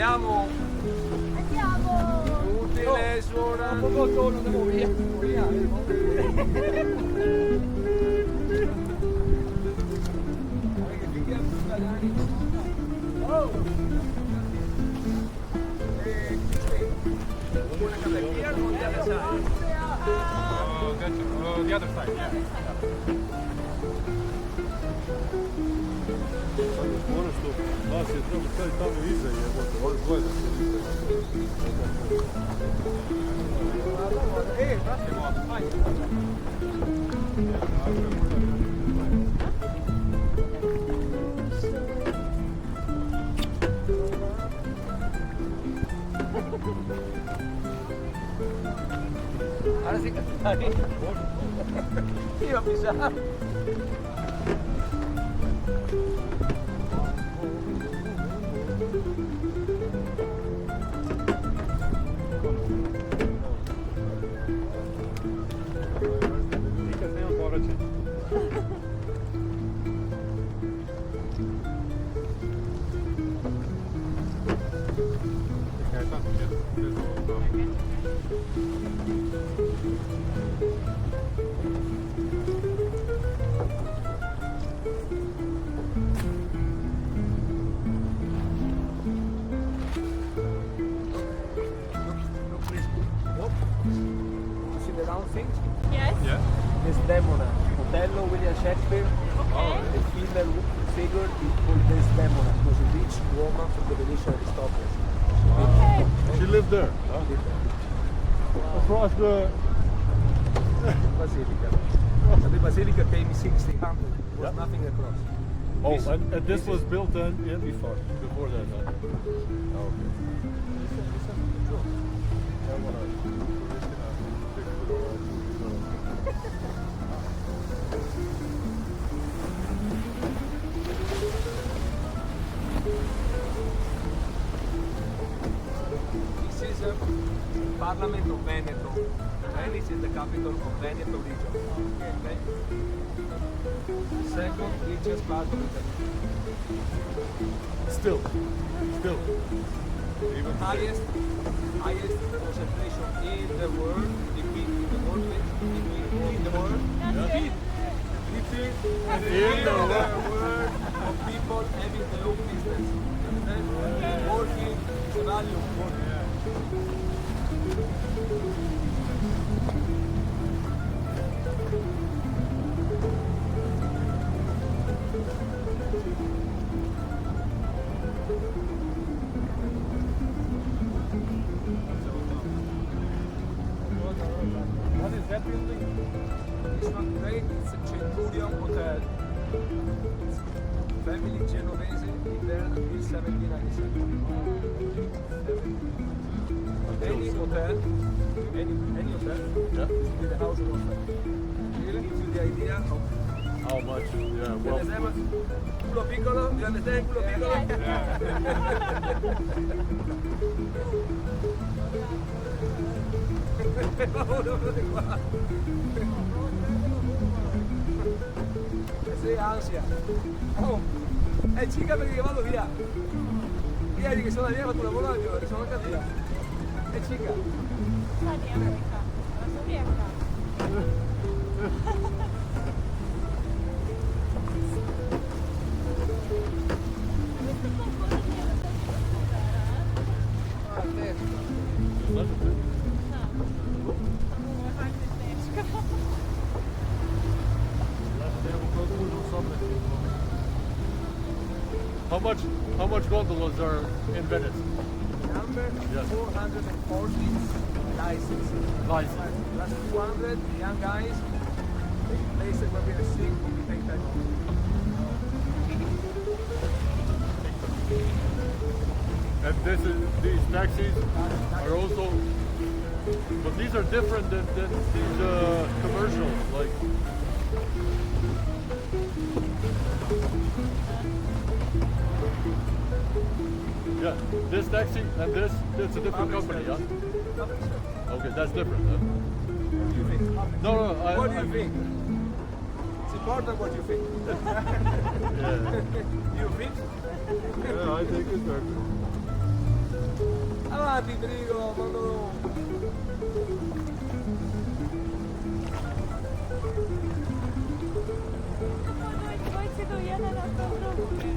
Andiamo! Andiamo! Inutile, suona! Non andiamo via! The other side, yeah. Ono što vas je treba staviti tamo iza je, ovo gleda. Ahora sí que está ahí. Iba a pisar. Yes. Yeah. Desdemona, Otello, William Shakespeare. Okay. The female figure is called Desdemona. She was a rich woman from the Venetian aristocracy. Okay. She lived there, across the... Basilica. So the basilica came in 1600. There was nothing across. Oh, and this was built then before that. Oh, okay. This is a Parliament of Veneto. Venice is the capital of Veneto region. Okay. Second richest part of Italy. Still. Even Highest concentration in the world, in the world, That's it. in the world of people having their own business. Understand? Working is a value of working. What is that building? It's not great, it's a Centurion Hotel. Family Genovese lived there until 1797. Any hotel, any hotel, Yeah. with the house of a family. Really gives you the idea of how much? Yeah. you Well, understand? Culo piccolo, you understand culo piccolo? Guardate qua. Sei ansia. Oh, chica perché vado via. Ieri che sono via, ho fatto un lavoro e sono anche via. Chica. Sta di America. La Sovieta. How much gondolas are in Venice? Number Yes. 440 licenses. License. Plus 200 young guys. Places where we are sick, we take time off. And these taxis are also, but these are different than these commercial, like. Yeah, this taxi and this, it's a different company, yeah? Okay, that's different, huh? What do you think? No, What do you think? It's important what you think. Yeah, You think? yeah, I think it's better. Avanti, prego, quando... Dvojci do jedan na to drugi.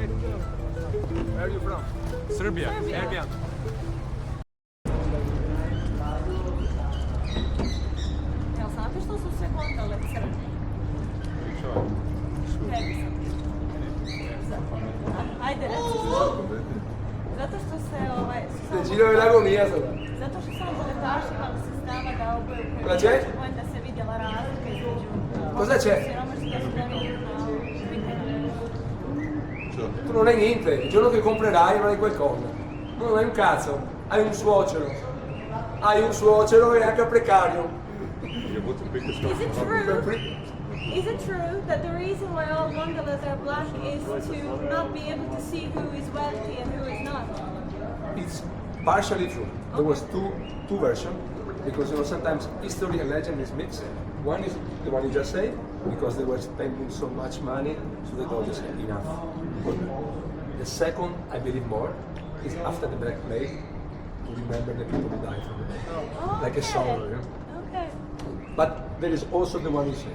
Where are you from? Serbia. Serbia. Jel znate što su sve gondole crne? Ajde reci. Zato što se Se giro l'agonia sada. zato što samo boletaši imali sredstava da oboju Cosa c'è? da se vidjela razlika između Cosa c'è? siromašnih da su donijeli na vikend. Tu non hai niente, il giorno che comprerai non hai qualcosa. Non hai un cazzo, hai un suocero. Hai un suocero e anche precario. Is it true? Is it true that the reason why all gondolas are black is to not be able to see who is wealthy and who is not? It's partially true. There was two versions because sometimes history and legend is mixed. One is the one you just said because they were spending so much money, so they don't just have enough. The second, I believe more, is after the Black Plague to remember the people who died from it, Oh, like a okay. sorrow. You know? Okay. But there is also the one you say.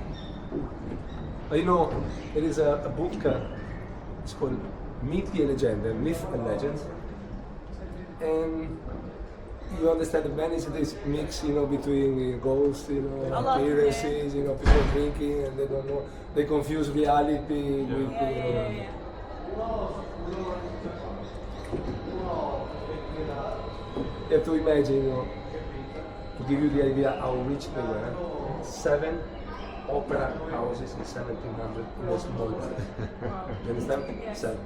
You know, there is a book. It's called Miti e Leggende, Myth and Legends, and you understand the Venice is mix, between ghosts, A lot, appearances, people drinking and they don't know, they confuse reality with. Yeah. You have to imagine, to give you the idea how rich they were. 7 opera houses in 1700 in a small town. You understand? Yes. 7.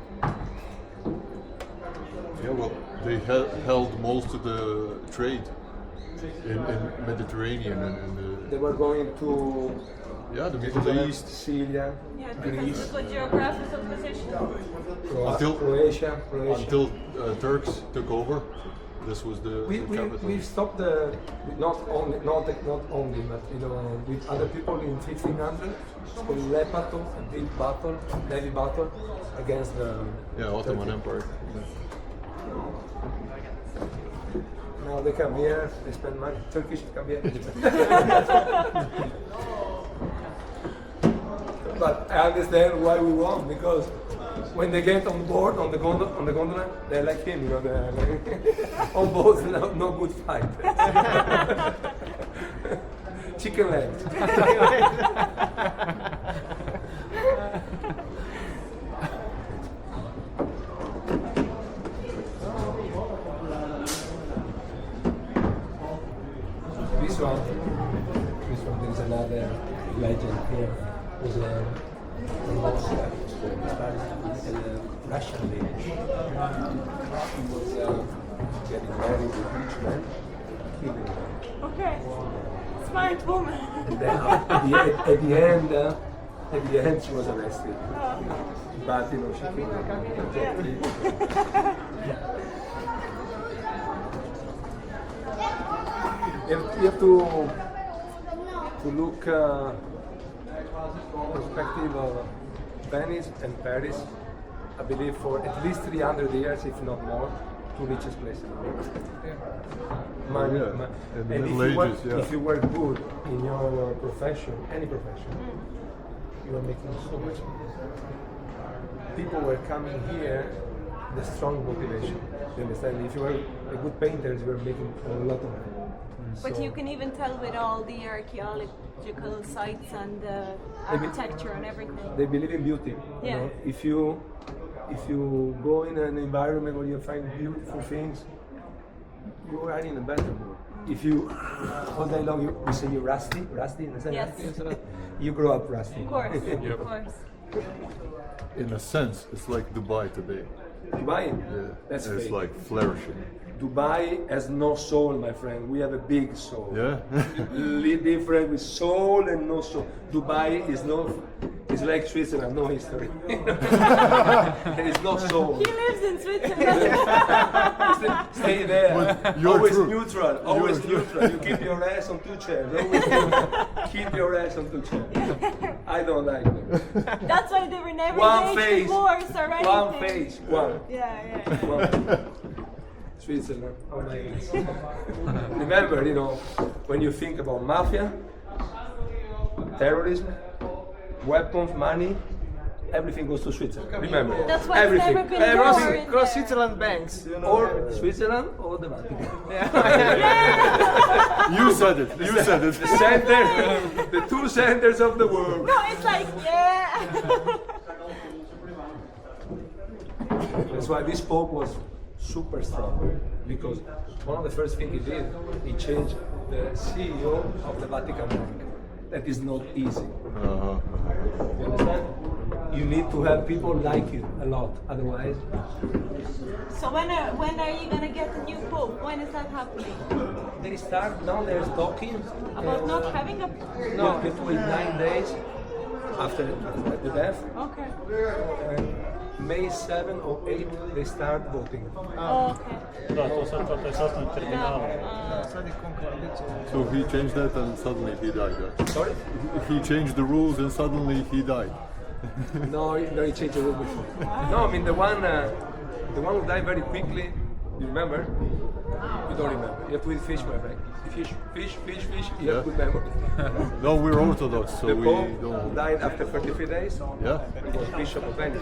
Yeah, well, they held most of the trade in Mediterranean and They were going to the Middle East Syria, Yeah, because Greece, of the geographical position. Croatia. until Turks took over. This was the capital. We stopped not only, but with other people in 1500. It's called Lepato, a big battle, heavy battle against the Ottoman Turkey. Empire. Now they come here, they spend money. Turkish come here. But I understand why we won, because when they get on board on the gondola, they're like him, they're like, on board, no good fight. Chicken legs. This one, there is another legend here. Was a Russian lady. She was getting married to a rich man, killing her. Okay. Smart woman. And then at the end, she was arrested. But she killed her. You have to look perspective of Venice and Paris. I believe for at least 300 years, if not more, two richest places in the world. Money, In the and Middle Ages, if you were good in your profession, any profession, you were making so much money. People were coming here, the strong motivation. You understand? If you were a good painter, you were making a lot of money. But So- you can even tell with all the archaeological sites and architecture and everything. They believe in beauty. Yeah. If you go in an environment where you find beautiful things, you are in a better mood. If you all day long you say you're rusty, understand? Yes. You grow up rusty. Of course, of course. In a sense, it's like Dubai today. Dubai, Yeah, that's it's fake. like flourishing. Dubai has no soul, my friend. We have a big soul. Yeah. Different with soul and no soul. Dubai is no. It's like Switzerland, no history. There is no soul. He lives in Switzerland. Stay there. But you're always true. neutral. Always neutral. You keep your ass on 2 chairs. Always neutral. Keep your ass on 2 chairs. I don't like them. That's why they were never One engaged face. divorce or anything. One face. One. Yeah. One. Switzerland. Oh my goodness. Remember, you know, when you think about mafia, terrorism, weapons, money, everything goes to Switzerland. Remember. That's why everything. it's never been war in Cross there. Switzerland banks, you know. Or Switzerland or the Vatican. You said it. You said it. The center, the 2 centers of the world. No, it's like, yeah. That's why this Pope was super strong, because one of the first things he did, he changed the CEO of the Vatican Bank. That is not easy. You understand? You need to have people like you a lot, otherwise. So when are you gonna get the new pope? When is that happening? They start now. They're talking About not having a. No, it will 9 days after the death. Okay. May 7 or 8, they start voting. Oh, okay. Da, to sad kako je sastanak terminala. So he changed that and suddenly he died. Yeah? Sorry? He changed the rules and suddenly he died. No, he changed the rule before. No, I mean the one who died very quickly. You remember? You don't remember. You have to eat fish, my friend. Fish. You have good memory. No, we're Orthodox, so The we Pope don't. died after 33 days. Yeah. He was Bishop of Venice.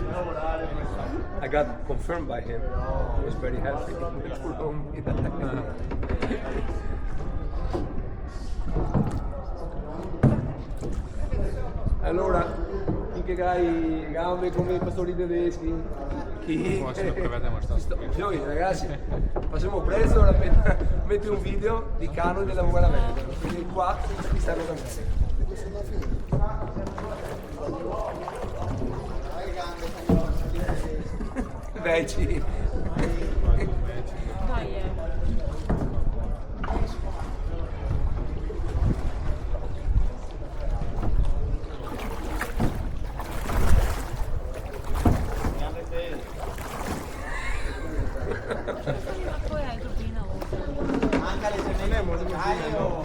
I got confirmed by him. He was very healthy. Allora, impiegai gambe come i pastori tedeschi. Noi ragazzi, facciamo presto, ora metti un video di canoni della Guerra Veneta. Quindi qua mi stanno cambiando. Veci. Dai, Poi hai turbina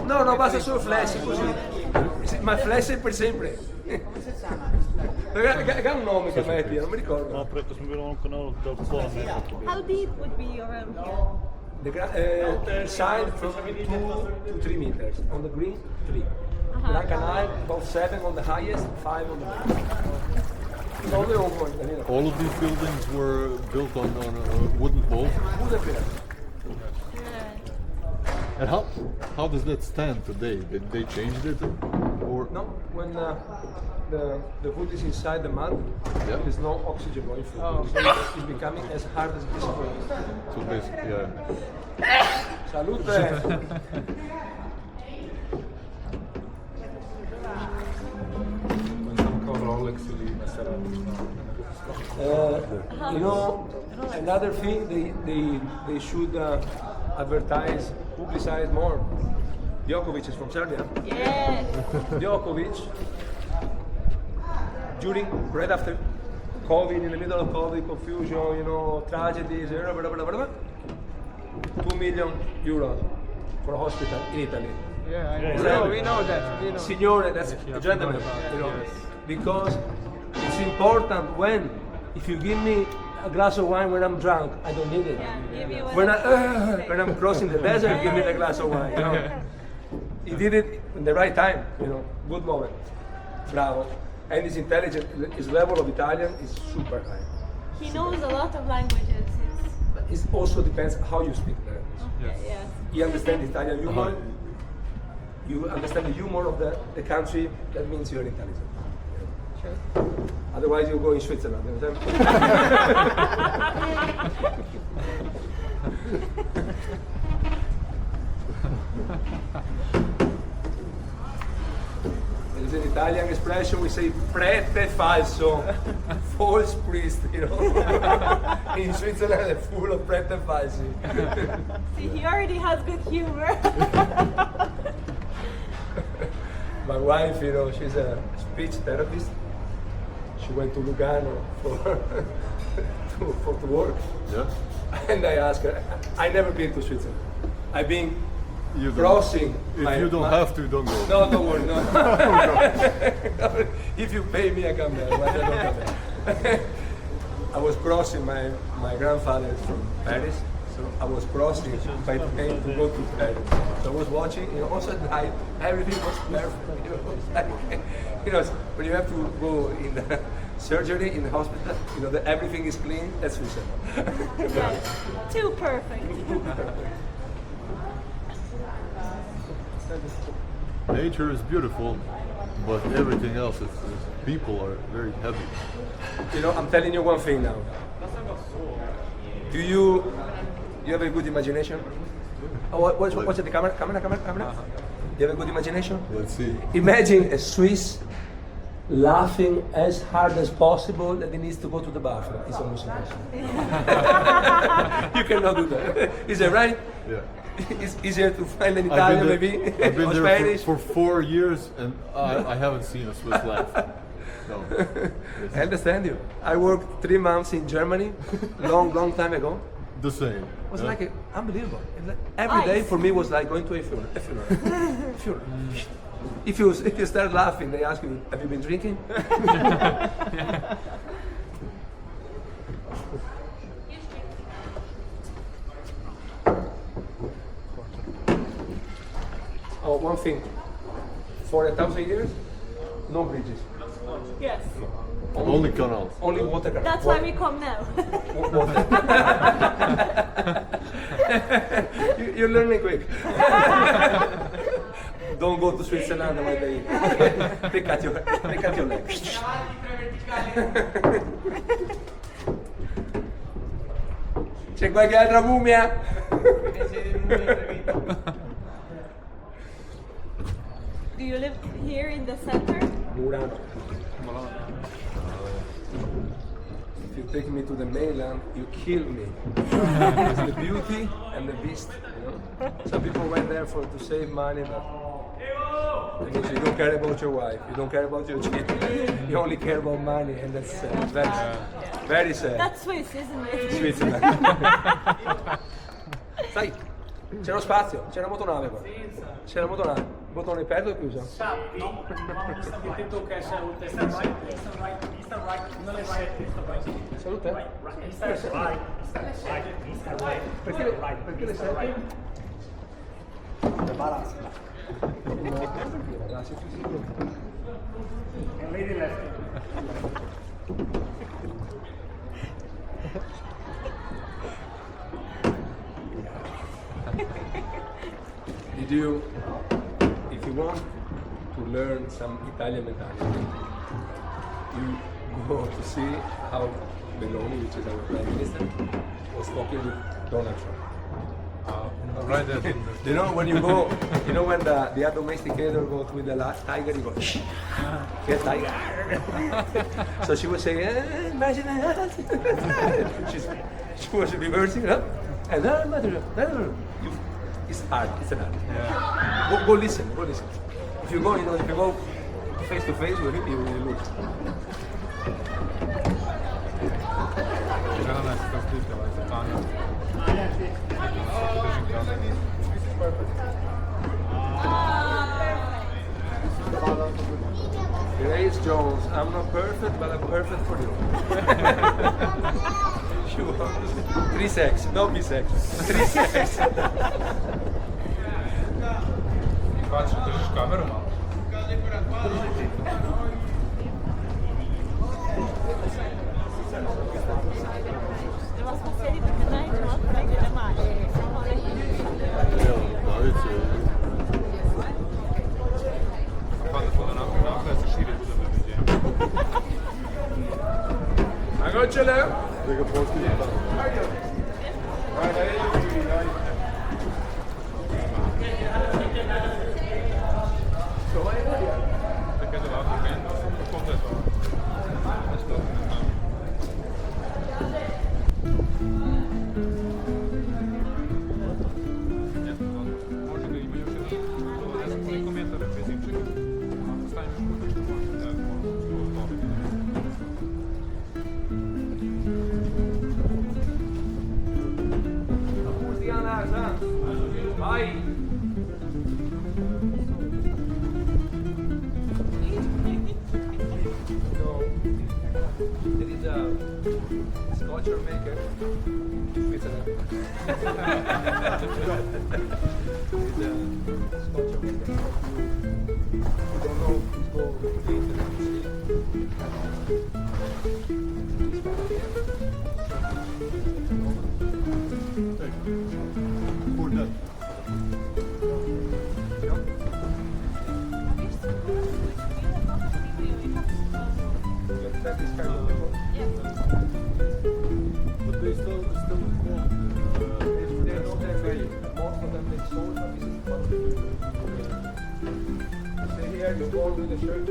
No, basta solo flash così. Ma flash è per sempre. Ha un nome che metti, non mi ricordo. No, preko smo bili na onom kanalu da plovimo. How deep would be around here? The side from 2 to 3 meters. On the green, 3. Gran Canal, about 7 on the highest, 5 on the middle. No, they're all going, Danilo. All of these buildings were built on wooden poles. Wooden pillars. And how does that stand today? Did they changed it, or No, when the wood is inside the mud, Yeah. there's no oxygen going through. So it's becoming as hard as possible. so basically, yeah. Salute! You know, another thing they should advertise, publicize more. Đoković is from Serbia. Yes. Đoković, right after COVID, in the middle of COVID, confusion, you know, tragedies, blah, blah, blah, blah, blah, 2 million euros for a hospital in Italy. Yeah, we know that. We know. Signore, that's a gentleman, you know, because it's important if you give me a glass of wine when I'm drunk, I don't need it. Yeah, give you When I'm crossing the desert, give me the glass of wine. You know? He did it in the right time, you know, good moment. Bravo. And his intelligence, his level of Italian is super high. He knows a lot of languages. But it also depends how you speak the language. Yes. You understand Italian humor, you understand the humor of the country, that means you're intelligent. True. Otherwise you go in Switzerland, you understand? There's an Italian expression, we say prete falso, false priest, you know. in Switzerland are full of Brett and Falsi. See, he already has good humor. My wife, you know, she's a speech therapist. She went to Lugano to work. Yeah. And I asked her, I never been to Switzerland. I've been You don't- crossing. If you don't have to, don't go. No, don't worry, no. If you pay me, I come there, but I don't come there. I was crossing, my grandfather is from Paris, so I was crossing by plane to go to Paris. So I was watching, you know, also at night, everything was perfect. You know, like, you know, when you have to go in the surgery, in the hospital, you know, that everything is clean, that's Switzerland. Yes. Too perfect. Nature is beautiful, but everything else is people are very heavy. You know, I'm telling you one thing now. Do you have a good imagination? Oh, what's it? The camera? You have a good imagination? Let's see. Imagine a Swiss laughing as hard as possible that he needs to go to the bathroom. It's almost impossible. You cannot do that. Is that right? Yeah. It's easier to find an Italian maybe, I've been or there Spanish. for 4 years and I haven't seen a Swiss laugh. No. I understand you. I worked 3 months in Germany, long time ago. The same. It was yeah? like unbelievable. Every day for me was like going to a funeral. Funeral. If you start laughing, they ask you, "Have you been drinking?" Oh, one thing. For 1,000 years, no bridges, Yes. Only canals. only water. That's why we come now. You're learning quick. Don't go to Switzerland when they cut your leg. C'è qualche altra mummia? Do you live here in the center? Murano. If you take me to the mainland, you kill me. It's the beauty and the beast. You know? Some people went there to save money, but it means you don't care about your wife, you don't care about your children, you only care about money, and that's very sad. That's Swiss, isn't it? Switzerland. Sai, c'è uno spazio, c'è una motonave qua. C'è una motonave. Il bottone aperto o chiuso? Salute. Perché le serve? If you want to learn some Italian mentality, you go to see how Meloni, which is our Prime Minister, was talking with Donald Trump. Right there. You know when you go, you know when the domesticator goes with the tiger, you go, shh, get tiger. So she was saying, imagine that. She was reversing, huh? And it's hard, it's an art. Yeah. Go listen. If you go, you know, if you go face to face with him, you will lose. Žena se to slipila za Tanja. Grace Jones, I'm not perfect, but I'm perfect for you. She was 3 sex, not bisex. 3 sex. Patrz, držiš kameru malo. Treba smo sjediti kad nađemo negdje da maže. Evo, Davice. Hvala što da napravi se šire za međuđenje. Agočele. Da ga postigne tamo. Tako je ovako bendo, kompletno. Nešto. Scotcher maker, Switzerland. He's a Scotcher maker. You don't know who's going to the internet to see. For that. That is kind of the But they still small. they don't have value. Most of them they sold, but this is one of the Say here, you go with the shirt.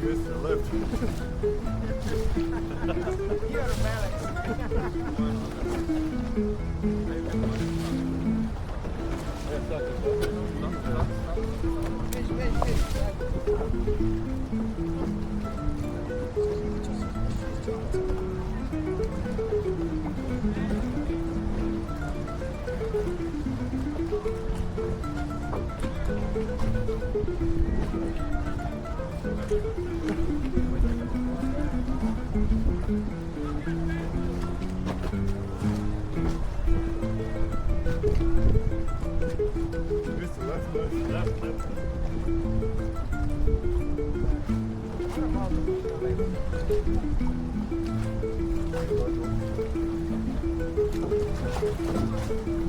Mr. Left. Thank you.